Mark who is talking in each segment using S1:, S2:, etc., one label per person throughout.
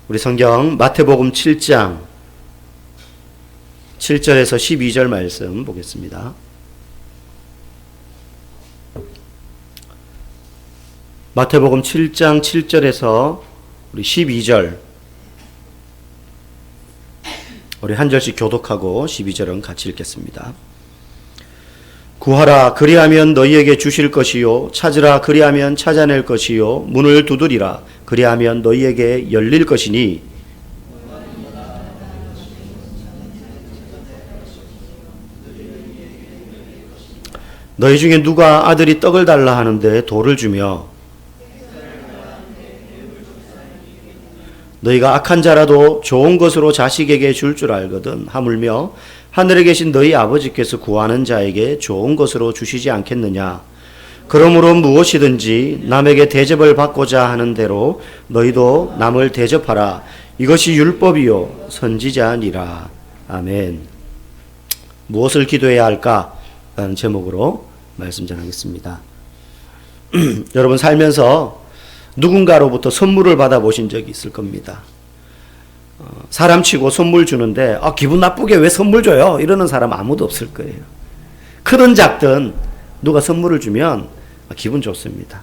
S1: 우리 성경 마태복음 7장 7절에서 12절 말씀 보겠습니다. 마태복음 7장 7절에서 우리 12절 우리 한 절씩 교독하고 12절은 같이 읽겠습니다. 구하라 그리하면 너희에게 주실 것이요 찾으라 그리하면 찾아낼 것이요 문을 두드리라 그리하면 너희에게 열릴 것이니 너희 중에 누가 아들이 떡을 달라 하는데 돌을 주며 너희가 악한 자라도 좋은 것으로 자식에게 줄 줄 알거든 하물며 하늘에 계신 너희 아버지께서 구하는 자에게 좋은 것으로 주시지 않겠느냐. 그러므로 무엇이든지 남에게 대접을 받고자 하는 대로 너희도 남을 대접하라. 이것이 율법이요 선지자니라. 아멘. 무엇을 기도해야 할까? 라는 제목으로 말씀 전하겠습니다. 여러분 살면서 누군가로부터 선물을 받아보신 적이 있을 겁니다. 사람 치고 선물 주는데 기분 나쁘게 왜 선물 줘요? 이러는 사람 아무도 없을 거예요. 크든 작든 누가 선물을 주면 기분 좋습니다.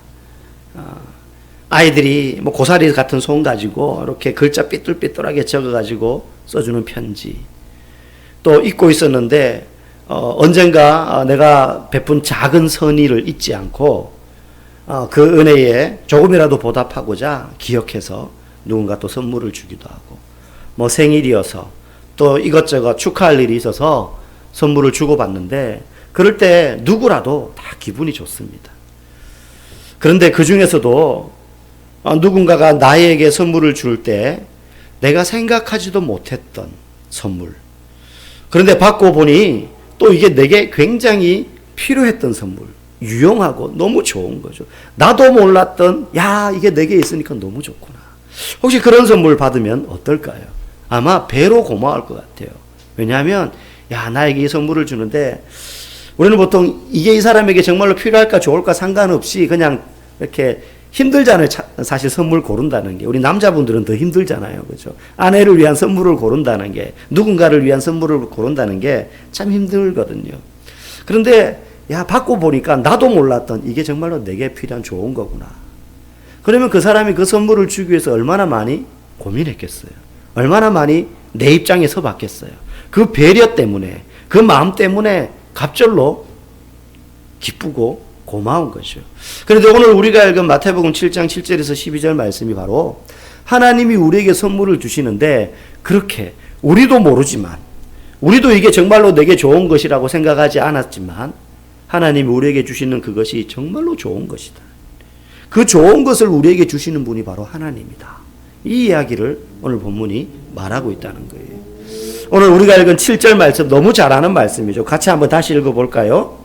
S1: 아이들이 뭐 고사리 같은 손 가지고 이렇게 글자 삐뚤삐뚤하게 적어가지고 써주는 편지 또 잊고 있었는데 언젠가 내가 베푼 작은 선의를 잊지 않고 그 은혜에 조금이라도 보답하고자 기억해서 누군가 또 선물을 주기도 하고 뭐 생일이어서 또 이것저것 축하할 일이 있어서 선물을 주고받는데 그럴 때 누구라도 다 기분이 좋습니다. 그런데 그 중에서도 누군가가 나에게 선물을 줄 때 내가 생각하지도 못했던 선물 그런데 받고 보니 또 이게 내게 굉장히 필요했던 선물 유용하고 너무 좋은 거죠. 나도 몰랐던 이게 내게 있으니까 너무 좋구나. 혹시 그런 선물 받으면 어떨까요? 아마 배로 고마울 것 같아요. 왜냐하면 나에게 이 선물을 주는데 우리는 보통 이게 이 사람에게 정말로 필요할까 좋을까 상관없이 그냥 이렇게 힘들잖아요. 사실 선물 고른다는 게 우리 남자분들은 더 힘들잖아요. 그렇죠? 아내를 위한 선물을 고른다는 게 누군가를 위한 선물을 고른다는 게 참 힘들거든요. 그런데 받고 보니까 나도 몰랐던 이게 정말로 내게 필요한 좋은 거구나. 그러면 그 사람이 그 선물을 주기 위해서 얼마나 많이 고민했겠어요. 얼마나 많이 내 입장에 서봤겠어요. 그 배려 때문에 그 마음 때문에 갑절로 기쁘고 고마운 거죠. 그런데 오늘 우리가 읽은 마태복음 7장 7절에서 12절 말씀이 바로 하나님이 우리에게 선물을 주시는데 그렇게 우리도 모르지만 우리도 이게 정말로 내게 좋은 것이라고 생각하지 않았지만 하나님이 우리에게 주시는 그것이 정말로 좋은 것이다. 그 좋은 것을 우리에게 주시는 분이 바로 하나님이다. 이 이야기를 오늘 본문이 말하고 있다는 거예요. 오늘 우리가 읽은 7절 말씀 너무 잘 아는 말씀이죠. 같이 한번 다시 읽어볼까요?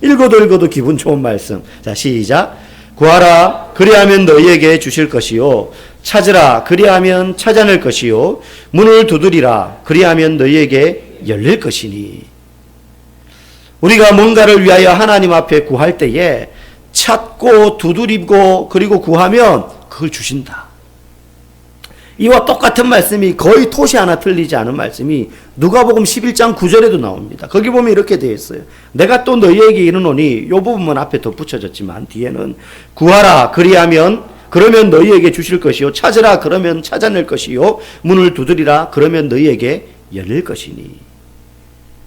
S1: 읽어도 기분 좋은 말씀. 자, 시작. 구하라 그리하면 너희에게 주실 것이요 찾으라 그리하면 찾아낼 것이요 문을 두드리라 그리하면 너희에게 열릴 것이니. 우리가 뭔가를 위하여 하나님 앞에 구할 때에 찾고 두드리고 그리고 구하면 그걸 주신다. 이와 똑같은 말씀이 거의 토시 하나 틀리지 않은 말씀이 누가복음 11장 9절에도 나옵니다. 거기 보면 이렇게 되어 있어요. 내가 또 너희에게 이르노니 이 부분만 앞에 덧붙여졌지만 뒤에는 구하라 그리하면 그러면 너희에게 주실 것이요 찾으라 그러면 찾아낼 것이요 문을 두드리라 그러면 너희에게 열릴 것이니.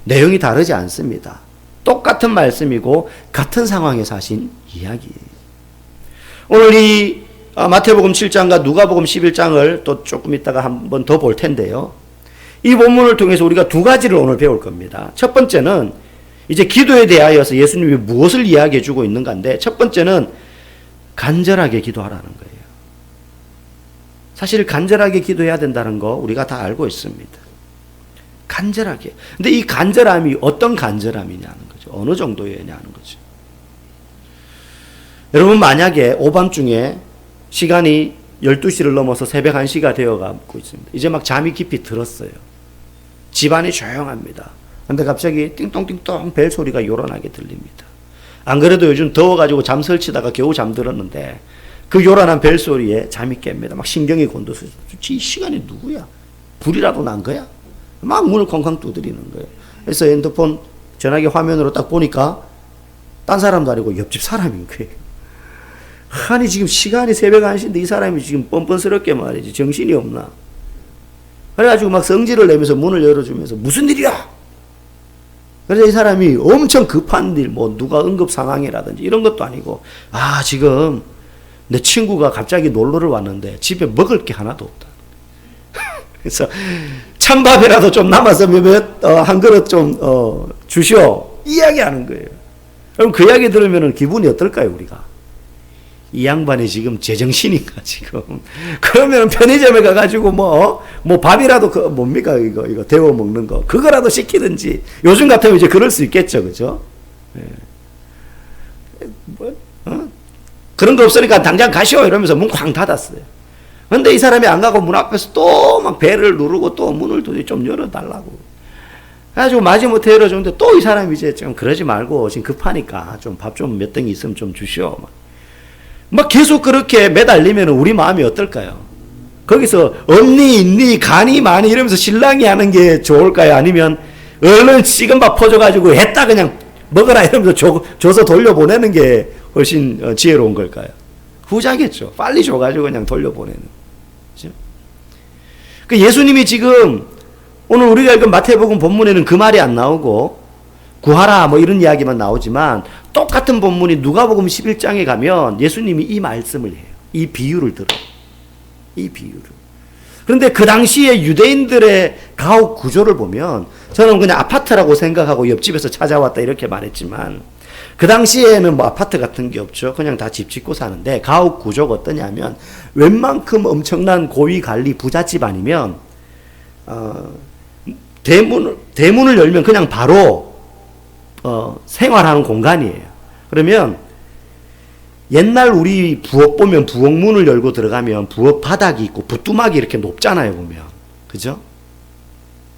S1: 내용이 다르지 않습니다. 똑같은 말씀이고 같은 상황에서 하신 이야기예요. 오늘 이 마태복음 7장과 누가복음 11장을 또 조금 있다가 한 번 더 볼 텐데요. 이 본문을 통해서 우리가 두 가지를 오늘 배울 겁니다. 첫 번째는 이제 기도에 대하여서 예수님이 무엇을 이야기해 주고 있는가인데 첫 번째는 간절하게 기도하라는 거예요. 사실 간절하게 기도해야 된다는 거 우리가 다 알고 있습니다. 간절하게. 근데 이 간절함이 어떤 간절함이냐는 거죠. 어느 정도였냐는 거죠. 여러분 만약에 오밤중에 시간이 12시를 넘어서 새벽 1시가 되어가고 있습니다. 이제 막 잠이 깊이 들었어요. 집안이 조용합니다. 근데 갑자기 띵똥띵똥 벨 소리가 요란하게 들립니다. 안 그래도 요즘 더워가지고 잠 설치다가 겨우 잠들었는데 그 요란한 벨소리에 잠이 깹니다. 막 신경이 곤두서 이 시간이 누구야? 불이라도 난 거야? 막 문을 쾅쾅 두드리는 거예요. 그래서 핸드폰 전화기 화면으로 딱 보니까 딴 사람도 아니고 옆집 사람인 거예요. 아니 지금 시간이 새벽 1시인데 이 사람이 지금 뻔뻔스럽게 말이지 정신이 없나. 그래가지고 막 성질을 내면서 문을 열어주면서 무슨 일이야? 그래서 이 사람이 엄청 급한 일, 뭐 누가 응급 상황이라든지 이런 것도 아니고, 아 지금 내 친구가 갑자기 놀러를 왔는데 집에 먹을 게 하나도 없다. 그래서 찬밥이라도 좀 남았으면 한 그릇 좀 주시오. 이야기하는 거예요. 그럼 그 이야기 들으면 기분이 어떨까요, 우리가? 이 양반이 지금 제정신인가, 지금. 그러면 편의점에 가가지고 뭐 밥이라도 뭡니까, 이거 데워 먹는 거. 그거라도 시키든지. 요즘 같으면 이제 그럴 수 있겠죠, 그죠? 예. 그런 거 없으니까 당장 가시오. 이러면서 문 쾅 닫았어요. 근데 이 사람이 안 가고 문 앞에서 또 막 배를 누르고 또 문을 좀 열어달라고. 그래가지고 마지못해 열어줬는데 또 이 사람이 이제 좀 그러지 말고 지금 급하니까 좀 밥 좀 몇 덩이 있으면 좀 주시오. 막 계속 그렇게 매달리면 우리 마음이 어떨까요? 거기서 없니 있니 가니 많이 이러면서 신랑이 하는 게 좋을까요? 아니면 얼른 식은 밥 퍼줘가지고 했다 그냥 먹어라 이러면서 줘서 돌려보내는 게 훨씬 지혜로운 걸까요? 후자겠죠. 빨리 줘가지고 그냥 돌려보내는. 그렇죠? 그 예수님이 지금 오늘 우리가 읽은 마태복음 본문에는 그 말이 안 나오고 구하라 뭐 이런 이야기만 나오지만 똑같은 본문이 누가복음 11장에 가면 예수님이 이 말씀을 해요. 이 비유를 들어요. 이 비유를. 그런데 그 당시에 유대인들의 가옥 구조를 보면 저는 그냥 아파트라고 생각하고 옆집에서 찾아왔다 이렇게 말했지만 그 당시에는 뭐 아파트 같은 게 없죠. 그냥 다 집 짓고 사는데 가옥 구조가 어떠냐면 웬만큼 엄청난 고위 관리 부잣집 아니면 대문을 열면 그냥 바로 생활하는 공간이에요. 그러면 옛날 우리 부엌 보면 부엌 문을 열고 들어가면 부엌 바닥이 있고 부뚜막이 이렇게 높잖아요, 보면. 그죠?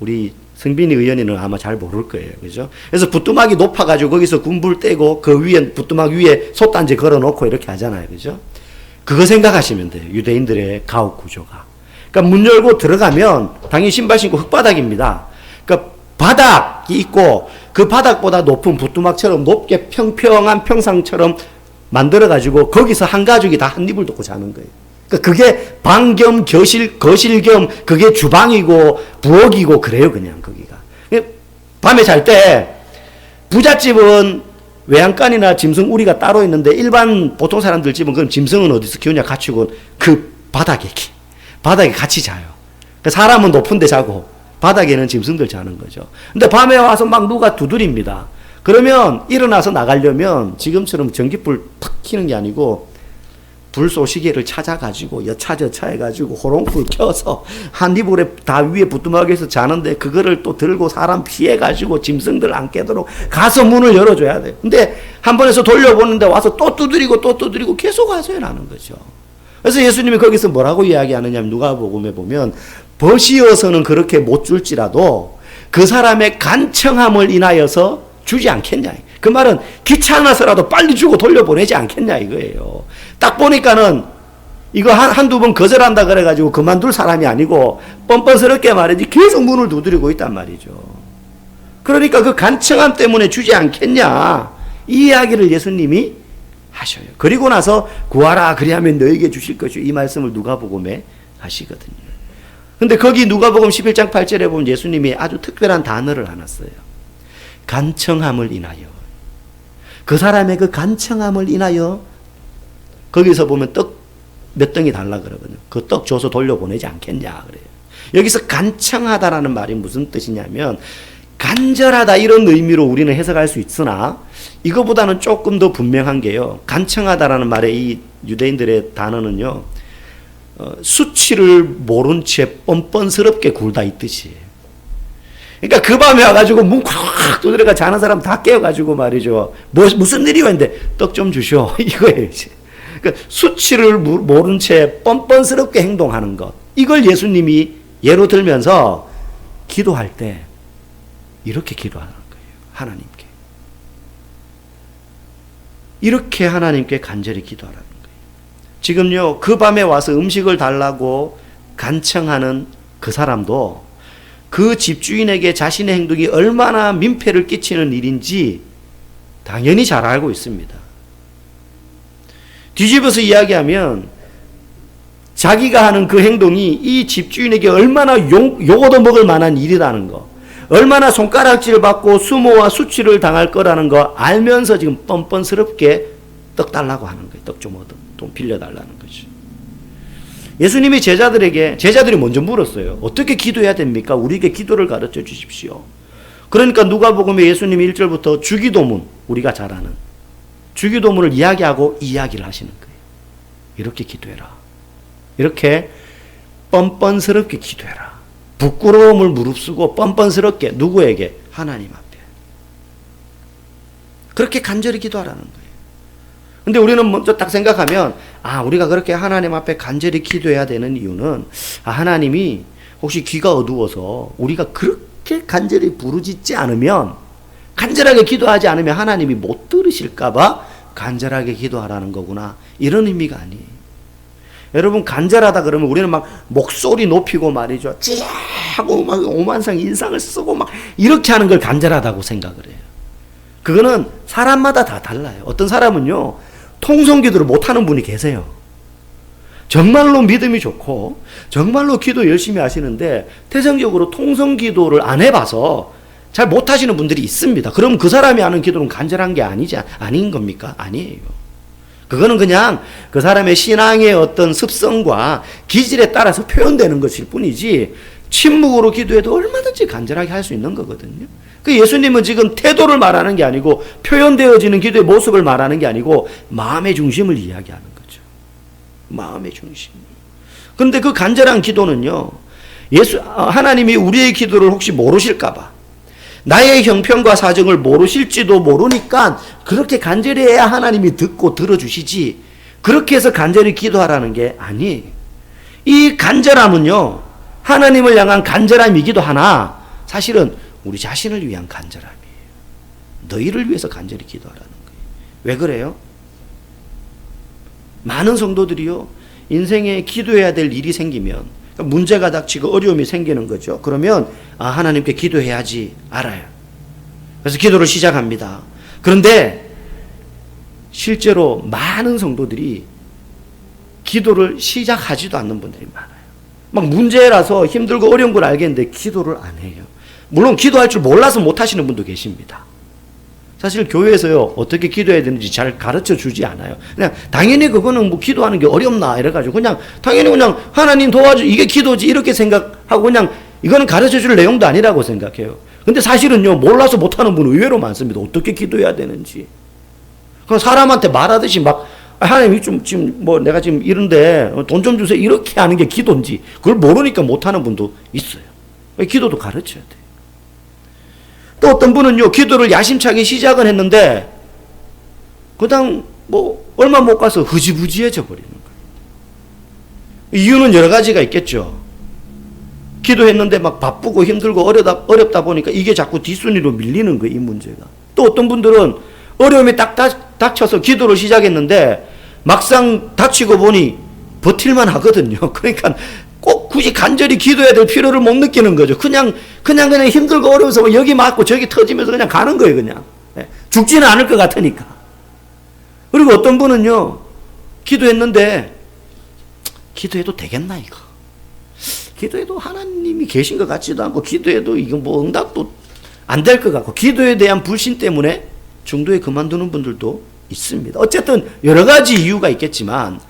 S1: 우리 승빈이 의원이는 아마 잘 모를 거예요. 그죠? 그래서 부뚜막이 높아가지고 거기서 군불 떼고 그 위에, 부뚜막 위에 솥단지 걸어 놓고 이렇게 하잖아요. 그죠? 그거 생각하시면 돼요. 유대인들의 가옥 구조가. 그러니까 문 열고 들어가면 당연히 신발 신고 흙바닥입니다. 그러니까 바닥이 있고 그 바닥보다 높은 부뚜막처럼 높게 평평한 평상처럼 만들어가지고 거기서 한 가족이 다 한 이불 덮고 자는 거예요. 그러니까 그게 방 겸 거실 겸 그게 주방이고 부엌이고 그래요, 그냥 거기가. 밤에 잘 때 부잣집은 외양간이나 짐승 우리가 따로 있는데 일반 보통 사람들 집은 그럼 짐승은 어디서 키우냐 갖추고 그 바닥에 같이 자요. 그러니까 사람은 높은 데 자고 바닥에는 짐승들 자는 거죠. 근데 밤에 와서 막 누가 두드립니다. 그러면 일어나서 나가려면 지금처럼 전기불 탁 켜는 게 아니고 불쏘시개를 찾아가지고 여차저차 해가지고 호롱불 켜서 한 이불에 다 위에 부뚜막에서 자는데 그거를 또 들고 사람 피해가지고 짐승들 안 깨도록 가서 문을 열어줘야 돼요. 근데 한 번에서 돌려보는데 와서 또 두드리고 계속 하소연 하는 거죠. 그래서 예수님이 거기서 뭐라고 이야기하느냐면 누가복음에 보면 버시어서는 그렇게 못 줄지라도 그 사람의 간청함을 인하여서 주지 않겠냐. 그 말은 귀찮아서라도 빨리 주고 돌려보내지 않겠냐 이거예요. 딱 보니까는 이거 한두 번 거절한다 그래가지고 그만둘 사람이 아니고 뻔뻔스럽게 말이지 계속 문을 두드리고 있단 말이죠. 그러니까 그 간청함 때문에 주지 않겠냐 이 이야기를 예수님이 하셔요. 그리고 나서 구하라 그리하면 너에게 주실 것이요 이 말씀을 누가복음에 하시거든요. 근데 거기 누가복음 11장 8절에 보면 예수님이 아주 특별한 단어를 하나 써요. 간청함을 인하여. 그 사람의 그 간청함을 인하여 거기서 보면 떡 몇 덩이 달라 그러거든요. 그 떡 줘서 돌려보내지 않겠냐 그래요. 여기서 간청하다라는 말이 무슨 뜻이냐면 간절하다 이런 의미로 우리는 해석할 수 있으나 이거보다는 조금 더 분명한 게요. 간청하다라는 말의 이 유대인들의 단어는요. 수치를 모른 채 뻔뻔스럽게 굴다 이 뜻이에요. 그러니까 그 밤에 와가지고 문 콱 두드려가 자는 사람 다 깨워가지고 말이죠. 무슨 일이요? 했는데 떡 좀 주시오. 이거예요. 그러니까 수치를 모른 채 뻔뻔스럽게 행동하는 것. 이걸 예수님이 예로 들면서 기도할 때 이렇게 기도하는 거예요. 하나님께. 이렇게 하나님께 간절히 기도하라는 거예요. 지금요, 그 밤에 와서 음식을 달라고 간청하는 그 사람도 그 집주인에게 자신의 행동이 얼마나 민폐를 끼치는 일인지 당연히 잘 알고 있습니다. 뒤집어서 이야기하면 자기가 하는 그 행동이 이 집주인에게 얼마나 욕 얻어먹을 만한 일이라는 거, 얼마나 손가락질 받고 수모와 수치를 당할 거라는 거 알면서 지금 뻔뻔스럽게 떡 달라고 하는 거예요. 떡 좀 얻어, 돈 빌려달라는 거죠. 예수님이 제자들이 먼저 물었어요. 어떻게 기도해야 됩니까? 우리에게 기도를 가르쳐 주십시오. 그러니까 누가복음에 예수님이 1절부터 주기도문, 우리가 잘 아는 주기도문을 이야기하고 이야기를 하시는 거예요. 이렇게 기도해라. 이렇게 뻔뻔스럽게 기도해라. 부끄러움을 무릅쓰고 뻔뻔스럽게 누구에게? 하나님 앞에. 그렇게 간절히 기도하라는 거예요. 근데 우리는 먼저 딱 생각하면 우리가 그렇게 하나님 앞에 간절히 기도해야 되는 이유는 하나님이 혹시 귀가 어두워서 우리가 그렇게 간절히 부르짖지 않으면, 간절하게 기도하지 않으면 하나님이 못 들으실까 봐 간절하게 기도하라는 거구나, 이런 의미가 아니에요. 여러분, 간절하다 그러면 우리는 막 목소리 높이고 말이죠, 찌하고 막 오만상 인상을 쓰고 막 이렇게 하는 걸 간절하다고 생각을 해요. 그거는 사람마다 다 달라요. 어떤 사람은요, 통성기도를 못하는 분이 계세요. 정말로 믿음이 좋고 정말로 기도 열심히 하시는데 태생적으로 통성기도를 안 해봐서 잘 못하시는 분들이 있습니다. 그럼 그 사람이 하는 기도는 간절한 게 아닌 겁니까? 아니에요. 그거는 그냥 그 사람의 신앙의 어떤 습성과 기질에 따라서 표현되는 것일 뿐이지, 침묵으로 기도해도 얼마든지 간절하게 할 수 있는 거거든요. 그 예수님은 지금 태도를 말하는 게 아니고 표현되어지는 기도의 모습을 말하는 게 아니고 마음의 중심을 이야기하는 거죠. 마음의 중심. 그런데 그 간절한 기도는요, 하나님이 우리의 기도를 혹시 모르실까 봐, 나의 형편과 사정을 모르실지도 모르니까 그렇게 간절히 해야 하나님이 듣고 들어주시지, 그렇게 해서 간절히 기도하라는 게 아니에요. 이 간절함은요, 하나님을 향한 간절함이기도 하나 사실은 우리 자신을 위한 간절함이에요. 너희를 위해서 간절히 기도하라는 거예요. 왜 그래요? 많은 성도들이요, 인생에 기도해야 될 일이 생기면, 문제가 닥치고 어려움이 생기는 거죠. 그러면 하나님께 기도해야지 알아요. 그래서 기도를 시작합니다. 그런데 실제로 많은 성도들이 기도를 시작하지도 않는 분들이 많아요. 막 문제라서 힘들고 어려운 걸 알겠는데 기도를 안 해요. 물론 기도할 줄 몰라서 못 하시는 분도 계십니다. 사실 교회에서요, 어떻게 기도해야 되는지 잘 가르쳐 주지 않아요. 그냥 당연히 그거는 뭐 기도하는 게 어렵나 이래가지고 그냥 당연히 그냥 하나님 도와줘, 이게 기도지, 이렇게 생각하고 그냥 이거는 가르쳐 줄 내용도 아니라고 생각해요. 근데 사실은요, 몰라서 못하는 분은 의외로 많습니다. 어떻게 기도해야 되는지. 그럼 사람한테 말하듯이 막 하나님 지금 뭐 내가 지금 이런데 돈 좀 주세요, 이렇게 하는 게 기도인지 그걸 모르니까 못하는 분도 있어요. 기도도 가르쳐야 돼요. 또 어떤 분은요, 기도를 야심차게 시작은 했는데 그냥 뭐 얼마 못 가서 흐지부지해져 버리는 거예요. 이유는 여러 가지가 있겠죠. 기도했는데 막 바쁘고 힘들고 어렵다 보니까 이게 자꾸 뒷순위로 밀리는 거예요, 이 문제가. 또 어떤 분들은 어려움이 딱 닥쳐서 기도를 시작했는데 막상 닥치고 보니 버틸만 하거든요. 그러니까 꼭 굳이 간절히 기도해야 될 필요를 못 느끼는 거죠. 그냥 힘들고 어려워서 여기 맞고 저기 터지면서 그냥 가는 거예요, 그냥. 죽지는 않을 것 같으니까. 그리고 어떤 분은요, 기도했는데 기도해도 되겠나 이거. 기도해도 하나님이 계신 것 같지도 않고, 기도해도 이건 뭐 응답도 안 될 것 같고, 기도에 대한 불신 때문에 중도에 그만두는 분들도 있습니다. 어쨌든 여러 가지 이유가 있겠지만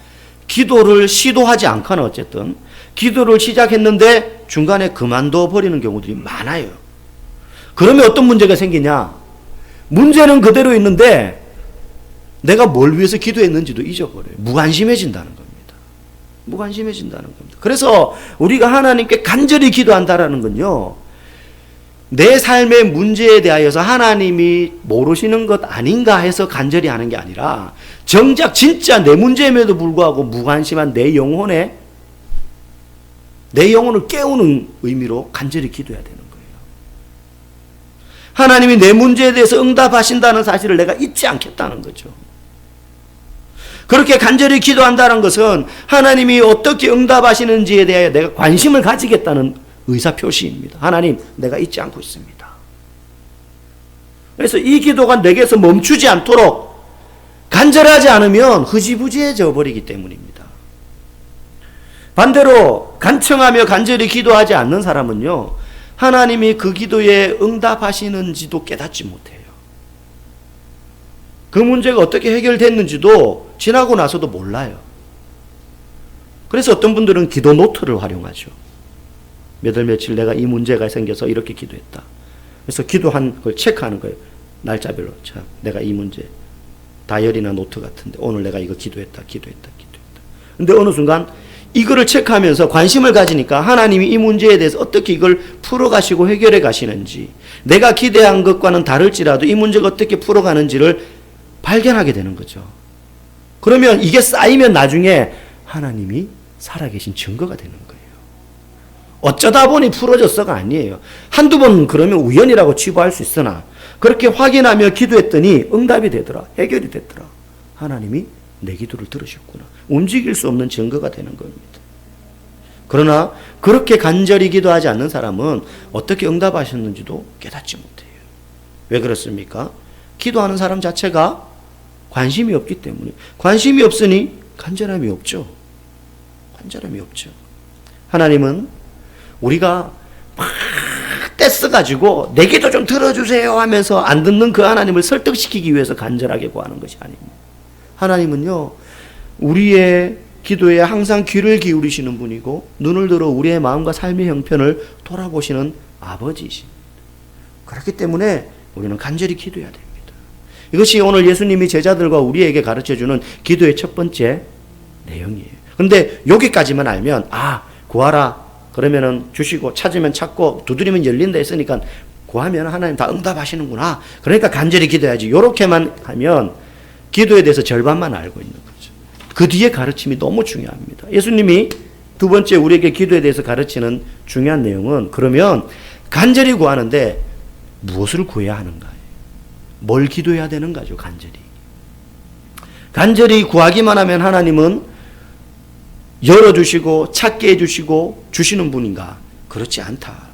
S1: 기도를 시도하지 않거나 어쨌든 기도를 시작했는데 중간에 그만둬 버리는 경우들이 많아요. 그러면 어떤 문제가 생기냐? 문제는 그대로 있는데 내가 뭘 위해서 기도했는지도 잊어버려요. 무관심해진다는 겁니다. 무관심해진다는 겁니다. 그래서 우리가 하나님께 간절히 기도한다라는 건요, 내 삶의 문제에 대하여서 하나님이 모르시는 것 아닌가 해서 간절히 하는 게 아니라 정작 진짜 내 문제임에도 불구하고 무관심한 내 영혼을 깨우는 의미로 간절히 기도해야 되는 거예요. 하나님이 내 문제에 대해서 응답하신다는 사실을 내가 잊지 않겠다는 거죠. 그렇게 간절히 기도한다는 것은 하나님이 어떻게 응답하시는지에 대해 내가 관심을 가지겠다는 의사표시입니다. 하나님, 내가 잊지 않고 있습니다. 그래서 이 기도가 내게서 멈추지 않도록 간절하지 않으면 흐지부지해져 버리기 때문입니다. 반대로 간청하며 간절히 기도하지 않는 사람은요, 하나님이 그 기도에 응답하시는지도 깨닫지 못해요. 그 문제가 어떻게 해결됐는지도 지나고 나서도 몰라요. 그래서 어떤 분들은 기도 노트를 활용하죠. 몇 월 며칠 내가 이 문제가 생겨서 이렇게 기도했다. 그래서 기도한 걸 체크하는 거예요. 날짜별로. 참, 내가 이 문제, 다이어리나 노트 같은데 오늘 내가 이거 기도했다. 근데 어느 순간 이거를 체크하면서 관심을 가지니까 하나님이 이 문제에 대해서 어떻게 이걸 풀어가시고 해결해 가시는지, 내가 기대한 것과는 다를지라도 이 문제가 어떻게 풀어가는지를 발견하게 되는 거죠. 그러면 이게 쌓이면 나중에 하나님이 살아계신 증거가 되는 거예요. 어쩌다 보니 풀어졌어가 아니에요. 한두 번 그러면 우연이라고 치부할 수 있으나 그렇게 확인하며 기도했더니 응답이 되더라. 해결이 됐더라. 하나님이 내 기도를 들으셨구나. 움직일 수 없는 증거가 되는 겁니다. 그러나 그렇게 간절히 기도하지 않는 사람은 어떻게 응답하셨는지도 깨닫지 못해요. 왜 그렇습니까? 기도하는 사람 자체가 관심이 없기 때문에. 관심이 없으니 간절함이 없죠. 간절함이 없죠. 하나님은 우리가 막 떼써가지고 내 기도 좀 들어주세요 하면서 안 듣는 그 하나님을 설득시키기 위해서 간절하게 구하는 것이 아닙니다. 하나님은요, 우리의 기도에 항상 귀를 기울이시는 분이고 눈을 들어 우리의 마음과 삶의 형편을 돌아보시는 아버지이십니다. 그렇기 때문에 우리는 간절히 기도해야 됩니다. 이것이 오늘 예수님이 제자들과 우리에게 가르쳐주는 기도의 첫 번째 내용이에요. 그런데 여기까지만 알면, 구하라 그러면은 주시고, 찾으면 찾고, 두드리면 열린다 했으니까 구하면 하나님 다 응답하시는구나, 그러니까 간절히 기도해야지, 이렇게만 하면 기도에 대해서 절반만 알고 있는 거죠. 그 뒤에 가르침이 너무 중요합니다. 예수님이 두 번째 우리에게 기도에 대해서 가르치는 중요한 내용은, 그러면 간절히 구하는데 무엇을 구해야 하는가요? 뭘 기도해야 되는가죠? 간절히 구하기만 하면 하나님은 열어주시고 찾게 해주시고 주시는 분인가? 그렇지 않다.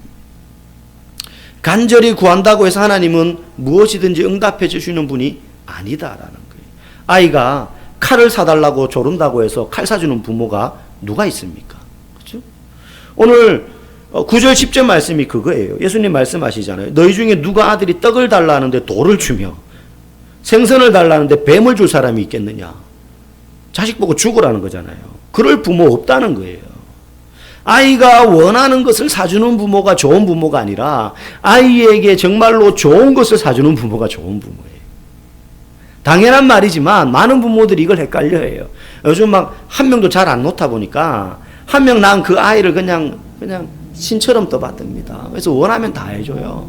S1: 간절히 구한다고 해서 하나님은 무엇이든지 응답해 주시는 분이 아니다라는 거예요. 아이가 칼을 사달라고 조른다고 해서 칼 사주는 부모가 누가 있습니까? 그렇죠? 오늘 9절 10절 말씀이 그거예요. 예수님 말씀하시잖아요. 너희 중에 누가 아들이 떡을 달라 하는데 돌을 주며 생선을 달라 하는데 뱀을 줄 사람이 있겠느냐? 자식 보고 죽으라는 거잖아요. 그럴 부모 없다는 거예요. 아이가 원하는 것을 사주는 부모가 좋은 부모가 아니라 아이에게 정말로 좋은 것을 사주는 부모가 좋은 부모예요. 당연한 말이지만 많은 부모들이 이걸 헷갈려해요. 요즘 막 한 명도 잘 안 놓다 보니까 한 명 낳은 그 아이를 그냥 신처럼 떠받듭니다. 그래서 원하면 다 해줘요.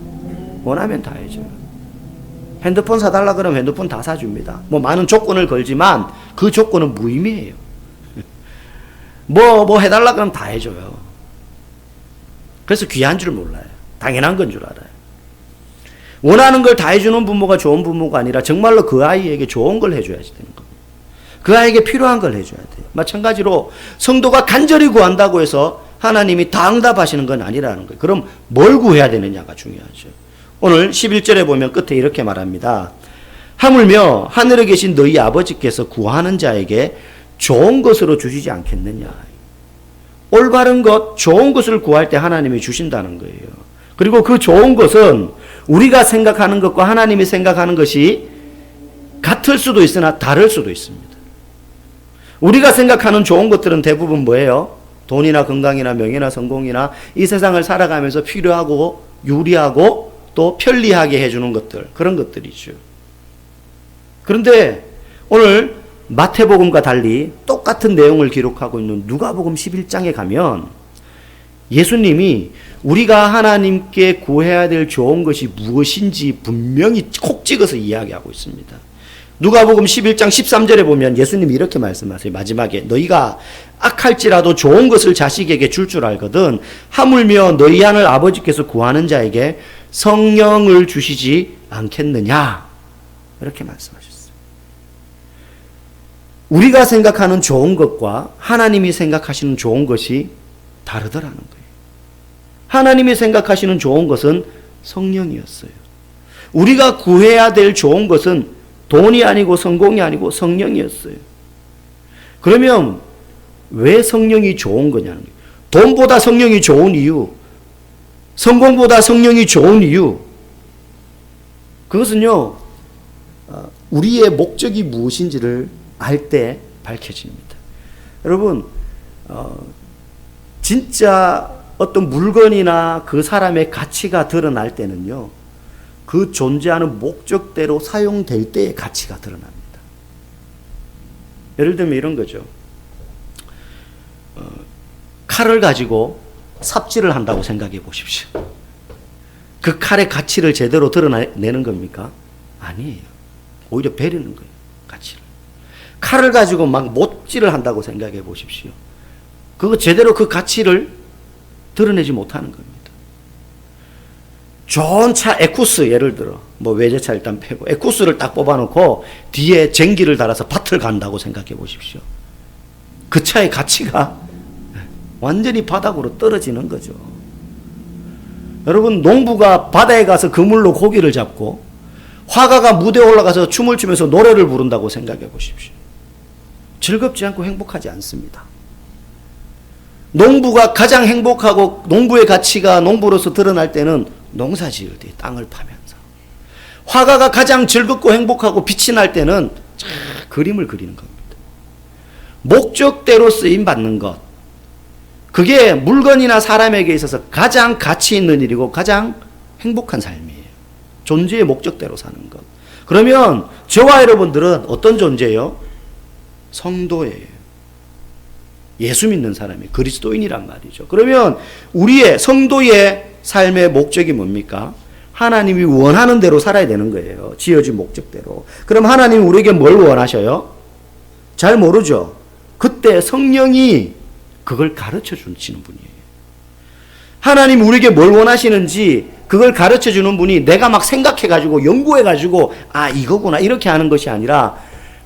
S1: 원하면 다 해줘요. 핸드폰 사달라 그러면 핸드폰 다 사줍니다. 뭐 많은 조건을 걸지만 그 조건은 무의미해요. 뭐 해달라 그러면 다 해줘요. 그래서 귀한 줄 몰라요. 당연한 건 줄 알아요. 원하는 걸 다 해주는 부모가 좋은 부모가 아니라 정말로 그 아이에게 좋은 걸 해줘야지 되는 겁니다. 그 아이에게 필요한 걸 해줘야 돼요. 마찬가지로 성도가 간절히 구한다고 해서 하나님이 다 응답하시는 건 아니라는 거예요. 그럼 뭘 구해야 되느냐가 중요하죠. 오늘 11절에 보면 끝에 이렇게 말합니다. 하물며 하늘에 계신 너희 아버지께서 구하는 자에게 좋은 것으로 주시지 않겠느냐. 올바른 것, 좋은 것을 구할 때 하나님이 주신다는 거예요. 그리고 그 좋은 것은 우리가 생각하는 것과 하나님이 생각하는 것이 같을 수도 있으나 다를 수도 있습니다. 우리가 생각하는 좋은 것들은 대부분 뭐예요? 돈이나 건강이나 명예나 성공이나 이 세상을 살아가면서 필요하고 유리하고 또 편리하게 해주는 것들, 그런 것들이죠. 그런데 오늘 마태복음과 달리 똑같은 내용을 기록하고 있는 누가복음 11장에 가면 예수님이 우리가 하나님께 구해야 될 좋은 것이 무엇인지 분명히 콕 찍어서 이야기하고 있습니다. 누가복음 11장 13절에 보면 예수님이 이렇게 말씀하세요. 마지막에 너희가 악할지라도 좋은 것을 자식에게 줄 줄 알거든 하물며 너희 안을 아버지께서 구하는 자에게 성령을 주시지 않겠느냐, 이렇게 말씀하셨어요. 우리가 생각하는 좋은 것과 하나님이 생각하시는 좋은 것이 다르더라는 거예요. 하나님이 생각하시는 좋은 것은 성령이었어요. 우리가 구해야 될 좋은 것은 돈이 아니고 성공이 아니고 성령이었어요. 그러면 왜 성령이 좋은 거냐는 거예요. 돈보다 성령이 좋은 이유, 성공보다 성령이 좋은 이유, 그것은요, 우리의 목적이 무엇인지를 알 때 밝혀집니다. 여러분, 진짜 어떤 물건이나 그 사람의 가치가 드러날 때는요, 그 존재하는 목적대로 사용될 때의 가치가 드러납니다. 예를 들면 이런 거죠. 칼을 가지고 삽질을 한다고 생각해 보십시오. 그 칼의 가치를 제대로 드러내는 겁니까? 아니에요. 오히려 베리는 거예요. 가치를. 칼을 가지고 막 못질을 한다고 생각해 보십시오. 그거 제대로 그 가치를 드러내지 못하는 겁니다. 좋은 차 에쿠스 예를 들어 뭐 외제차 일단 빼고 에쿠스를 딱 뽑아놓고 뒤에 쟁기를 달아서 밭을 간다고 생각해 보십시오. 그 차의 가치가 완전히 바닥으로 떨어지는 거죠. 여러분, 농부가 바다에 가서 그물로 고기를 잡고 화가가 무대에 올라가서 춤을 추면서 노래를 부른다고 생각해 보십시오. 즐겁지 않고 행복하지 않습니다. 농부가 가장 행복하고 농부의 가치가 농부로서 드러날 때는 농사 지을 때 땅을 파면서, 화가가 가장 즐겁고 행복하고 빛이 날 때는 그림을 그리는 겁니다. 목적대로 쓰임 받는 것, 그게 물건이나 사람에게 있어서 가장 가치 있는 일이고 가장 행복한 삶이에요. 존재의 목적대로 사는 것. 그러면 저와 여러분들은 어떤 존재예요? 성도예요. 예수 믿는 사람이 그리스도인이란 말이죠. 그러면 우리의 성도의 삶의 목적이 뭡니까? 하나님이 원하는 대로 살아야 되는 거예요. 지어진 목적대로. 그럼 하나님이 우리에게 뭘 원하셔요? 잘 모르죠. 그때 성령이 그걸 가르쳐 주시는 분이에요. 하나님 우리에게 뭘 원하시는지 그걸 가르쳐 주는 분이 내가 막 생각해가지고 연구해가지고 이거구나 이렇게 하는 것이 아니라,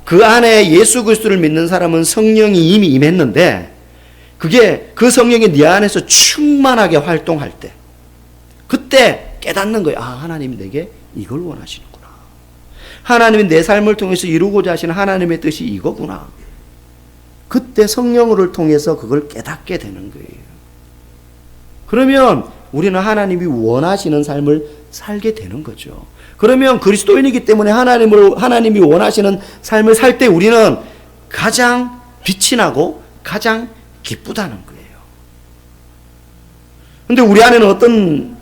S1: 그 안에 예수 그리스도를 믿는 사람은 성령이 이미 임했는데 그게 그 성령이 네 안에서 충만하게 활동할 때, 그때 깨닫는 거예요. 하나님이 내게 이걸 원하시는구나. 하나님이 내 삶을 통해서 이루고자 하시는 하나님의 뜻이 이거구나. 그때 성령을 통해서 그걸 깨닫게 되는 거예요. 그러면 우리는 하나님이 원하시는 삶을 살게 되는 거죠. 그러면 그리스도인이기 때문에 하나님이 원하시는 삶을 살 때 우리는 가장 빛이 나고 가장 기쁘다는 거예요. 그런데 우리 안에는 어떤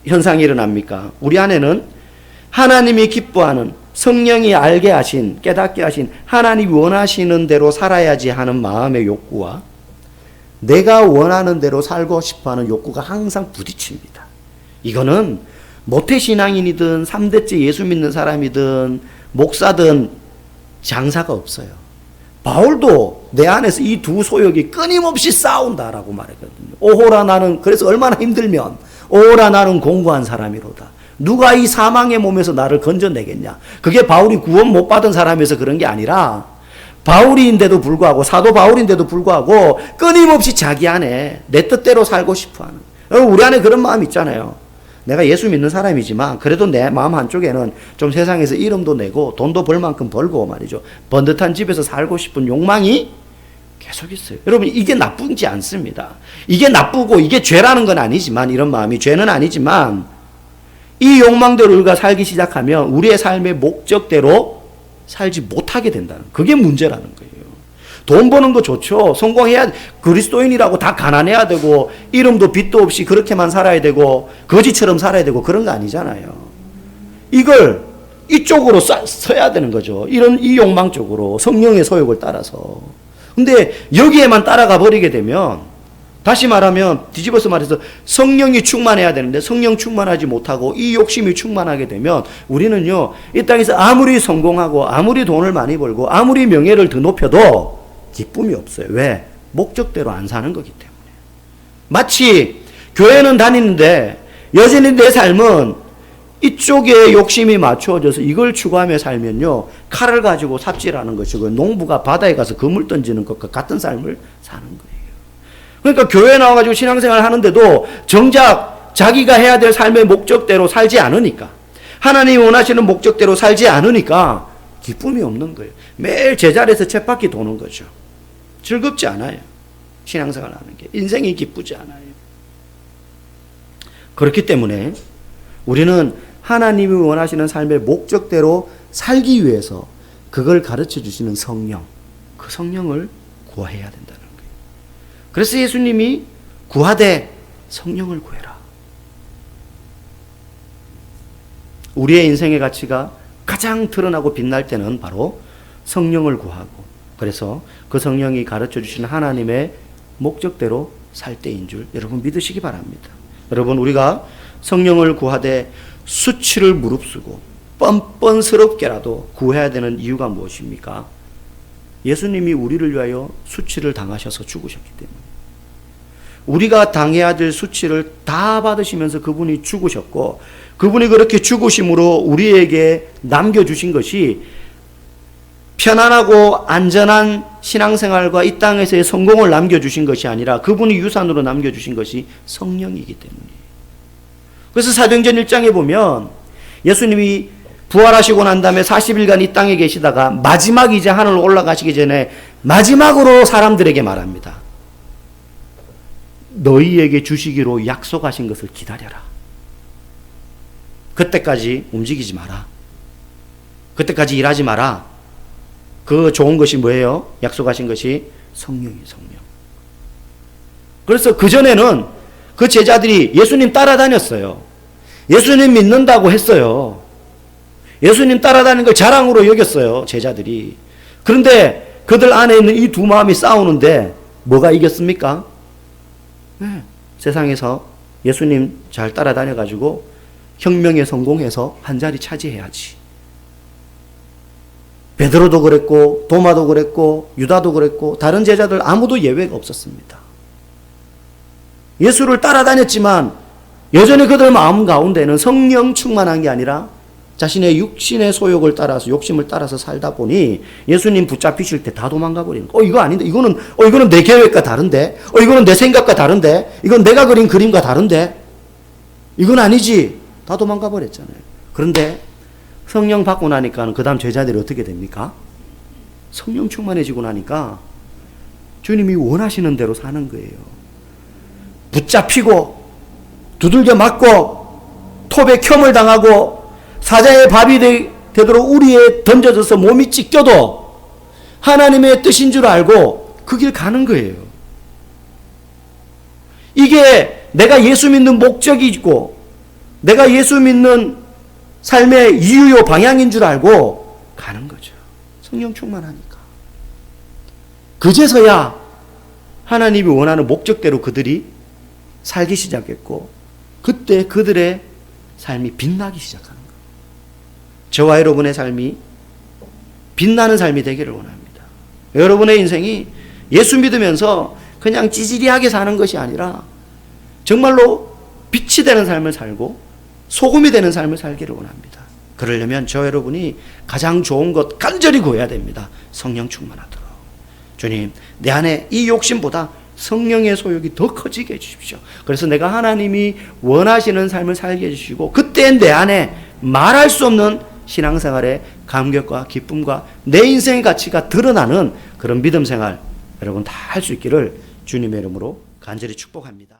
S1: 현상이 일어납니까? 우리 안에는 하나님이 기뻐하는, 성령이 알게 하신, 깨닫게 하신, 하나님이 원하시는 대로 살아야지 하는 마음의 욕구와 내가 원하는 대로 살고 싶어하는 욕구가 항상 부딪힙니다. 이거는 모태신앙인이든 3대째 예수 믿는 사람이든 목사든 장사가 없어요. 바울도 내 안에서 이 두 소욕이 끊임없이 싸운다라고 말했거든요. 오호라 나는, 그래서 얼마나 힘들면 오호라 나는 공고한 사람이로다. 누가 이 사망의 몸에서 나를 건져내겠냐. 그게 바울이 구원 못 받은 사람에서 그런 게 아니라 바울인데도 불구하고, 사도 바울인데도 불구하고 끊임없이 자기 안에 내 뜻대로 살고 싶어하는, 우리 안에 그런 마음 있잖아요. 내가 예수 믿는 사람이지만 그래도 내 마음 한쪽에는 좀 세상에서 이름도 내고 돈도 벌 만큼 벌고 말이죠, 번듯한 집에서 살고 싶은 욕망이 계속 있어요. 여러분, 이게 나쁘지 않습니다. 이게 나쁘고 이게 죄라는 건 아니지만, 이런 마음이 죄는 아니지만 이 욕망대로 우리가 살기 시작하면 우리의 삶의 목적대로 살지 못하게 된다는, 그게 문제라는 거예요. 돈 버는 거 좋죠. 성공해야, 그리스도인이라고 다 가난해야 되고 이름도 빚도 없이 그렇게만 살아야 되고 거지처럼 살아야 되고 그런 거 아니잖아요. 이걸 이쪽으로 서야 되는 거죠. 이 욕망 쪽으로, 성령의 소욕을 따라서. 근데 여기에만 따라가 버리게 되면, 다시 말하면, 뒤집어서 말해서 성령이 충만해야 되는데 성령 충만하지 못하고 이 욕심이 충만하게 되면 우리는요, 이 땅에서 아무리 성공하고 아무리 돈을 많이 벌고 아무리 명예를 더 높여도 기쁨이 없어요. 왜? 목적대로 안 사는 거기 때문에. 마치 교회는 다니는데 여전히 내 삶은 이쪽에 욕심이 맞춰져서 이걸 추구하며 살면요, 칼을 가지고 삽질하는 것이고 농부가 바다에 가서 그물 던지는 것과 같은 삶을 사는 거예요. 그러니까 교회 나와가지고 신앙생활 하는데도 정작 자기가 해야 될 삶의 목적대로 살지 않으니까, 하나님이 원하시는 목적대로 살지 않으니까 기쁨이 없는 거예요. 매일 제자리에서 쳇바퀴 도는 거죠. 즐겁지 않아요. 신앙생활 하는 게. 인생이 기쁘지 않아요. 그렇기 때문에 우리는 하나님이 원하시는 삶의 목적대로 살기 위해서 그걸 가르쳐 주시는 성령, 그 성령을 구해야 된다는 거예요. 그래서 예수님이 구하되 성령을 구해라. 우리의 인생의 가치가 가장 드러나고 빛날 때는 바로 성령을 구하고, 그래서 그 성령이 가르쳐 주시는 하나님의 목적대로 살 때인 줄 여러분 믿으시기 바랍니다. 여러분, 우리가 성령을 구하되 수치를 무릅쓰고 뻔뻔스럽게라도 구해야 되는 이유가 무엇입니까? 예수님이 우리를 위하여 수치를 당하셔서 죽으셨기 때문에. 우리가 당해야 될 수치를 다 받으시면서 그분이 죽으셨고, 그분이 그렇게 죽으심으로 우리에게 남겨주신 것이 편안하고 안전한 신앙생활과 이 땅에서의 성공을 남겨주신 것이 아니라 그분이 유산으로 남겨주신 것이 성령이기 때문이에요. 그래서 사도행전 1장에 보면 예수님이 부활하시고 난 다음에 40일간 이 땅에 계시다가 마지막 이제 하늘로 올라가시기 전에 마지막으로 사람들에게 말합니다. 너희에게 주시기로 약속하신 것을 기다려라. 그때까지 움직이지 마라. 그때까지 일하지 마라. 그 좋은 것이 뭐예요? 약속하신 것이 성령이에요, 성령. 그래서 그전에는 그 제자들이 예수님 따라다녔어요. 예수님 믿는다고 했어요. 예수님 따라다니는 걸 자랑으로 여겼어요, 제자들이. 그런데 그들 안에 있는 이 두 마음이 싸우는데 뭐가 이겼습니까? 네, 세상에서 예수님 잘 따라다녀가지고 혁명에 성공해서 한 자리 차지해야지. 베드로도 그랬고 도마도 그랬고 유다도 그랬고 다른 제자들 아무도 예외가 없었습니다. 예수를 따라다녔지만 여전히 그들 마음 가운데는 성령 충만한 게 아니라 자신의 육신의 소욕을 따라서, 욕심을 따라서 살다 보니 예수님 붙잡히실 때 다 도망가 버리는 거. 이거 아닌데, 이거는 내 계획과 다른데, 이거는 내 생각과 다른데, 이건 내가 그린 그림과 다른데, 이건 아니지. 다 도망가 버렸잖아요. 그런데 성령 받고 나니까 그 다음 제자들이 어떻게 됩니까? 성령 충만해지고 나니까 주님이 원하시는 대로 사는 거예요. 붙잡히고 두들겨 맞고 톱에 켬을 당하고 사자의 밥이 되도록 우리에 던져져서 몸이 찢겨도 하나님의 뜻인 줄 알고 그 길 가는 거예요. 이게 내가 예수 믿는 목적이 있고 내가 예수 믿는 삶의 이유요 방향인 줄 알고 가는 거죠. 성령 충만하니까. 그제서야 하나님이 원하는 목적대로 그들이 살기 시작했고, 그때 그들의 삶이 빛나기 시작하는 거예요. 저와 여러분의 삶이 빛나는 삶이 되기를 원합니다. 여러분의 인생이 예수 믿으면서 그냥 찌질이하게 사는 것이 아니라 정말로 빛이 되는 삶을 살고 소금이 되는 삶을 살기를 원합니다. 그러려면 저 여러분이 가장 좋은 것 간절히 구해야 됩니다. 성령 충만하도록. 주님, 내 안에 이 욕심보다 성령의 소욕이 더 커지게 해주십시오. 그래서 내가 하나님이 원하시는 삶을 살게 해주시고, 그때 내 안에 말할 수 없는 신앙생활의 감격과 기쁨과 내 인생의 가치가 드러나는 그런 믿음 생활 여러분 다 할 수 있기를 주님의 이름으로 간절히 축복합니다.